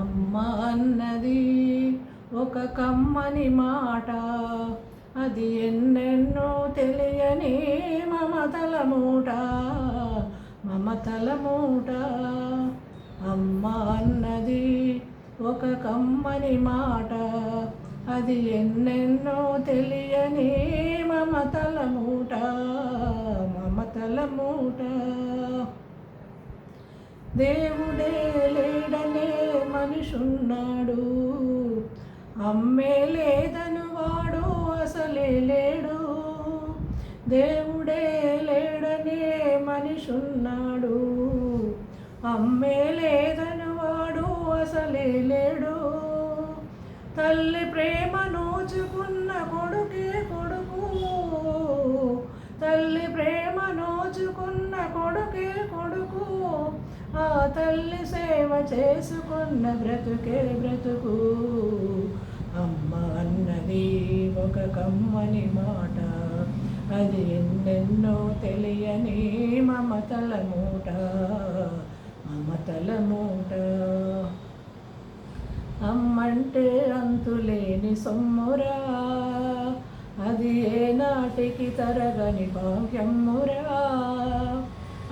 అమ్మ అన్నది ఒక కమ్మని మాట, అది ఎన్నెన్నో తెలియని మమతల మూట, మమతల మూట. అమ్మ అన్నది ఒక కమ్మని మాట, అది ఎన్నెన్నో తెలియని మమతల మూట, మమతల మూట. దేవుడే లేడనే మనిషున్నాడు, అమ్మే లేదను వాడు అసలే లేడు. దేవుడే లేడనే మనిషున్నాడు, అమ్మే లేదను వాడు అసలే లేడు. తల్లి ప్రేమ నోచుకున్న కొడుకే కొడుకు, తల్లి ప్రేమ నోచుకున్న కొడుకే కొడుకు, ఆ తల్లి సేవ చేసుకున్న బ్రతుకే బ్రతుకు. అమ్మ అన్నది ఒక కమ్మని మాట, అది ఎన్నెన్నో తెలియని మమతల మూట, మమతల మూట. అమ్మంటే అంతులేని సొమ్మురా, అది ఏనాటికి తరగని భాగ్యమ్మురా.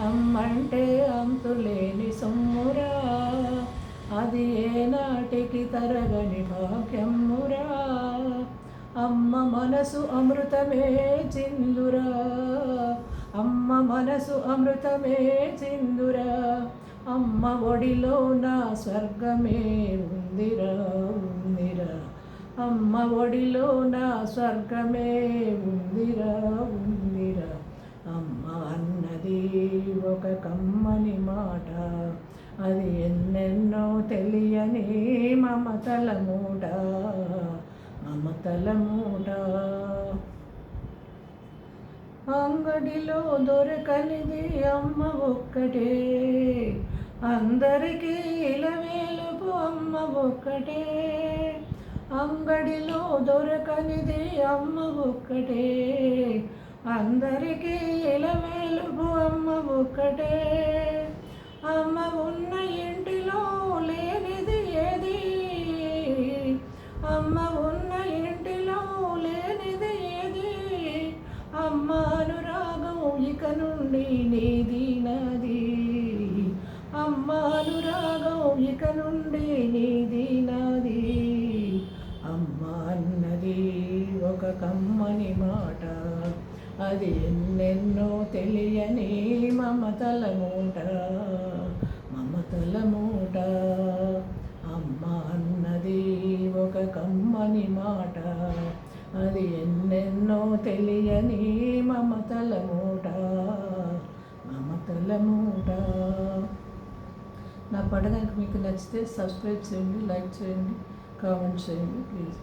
అమ్మంటే అంతులేని సొమ్మురా, అది ఏనాటికి తరగని భాగ్యమ్మురా. అమ్మ మనసు అమృతమే చిందురా, అమ్మ మనసు అమృతమే చిందురా. అమ్మ ఒడిలో నా స్వర్గమే ఉందిరా, ఉందిరా. అమ్మ ఒడిలో నా స్వర్గమే ఉందిరా, ఉందిరా. అమ్మ అన్నది ఒక కమ్మని మాట, అది ఎన్నెన్నో తెలియని మమతల మూట, మమతల మూట. అంగడిలో దొరకనిది అమ్మ ఒక్కటే, అందరికీ ఇలవేలుపు అమ్మ ఒక్కటే. అంగడిలో దొరకనిది అమ్మ ఒక్కటే, అందరికీ ఇలవేలుపు అమ్మ ఒక్కటే. అమ్మ ఉన్న ఇంటిలో లేనిది ఏది, అమ్మ ఉన్న ఇంటిలో లేనిది ఏది. అమ్మ అనురాగం ఇక నుండి నీది నాది, అమ్మ అనురాగం ఇక నుండి నీది నాది. అమ్మ అన్నది ఒక కమ్మని మాట, అది ఎన్నెన్నో తెలియని మమతల మూట, మమతల మూట. అమ్మ అన్నది ఒక కమ్మని మాట, అది ఎన్నెన్నో తెలియని మమతల మూట, మమతల మూట. నా పాట కనుక మీకు నచ్చితే సబ్స్క్రైబ్ చేయండి, లైక్ చేయండి, కామెంట్ చేయండి ప్లీజ్.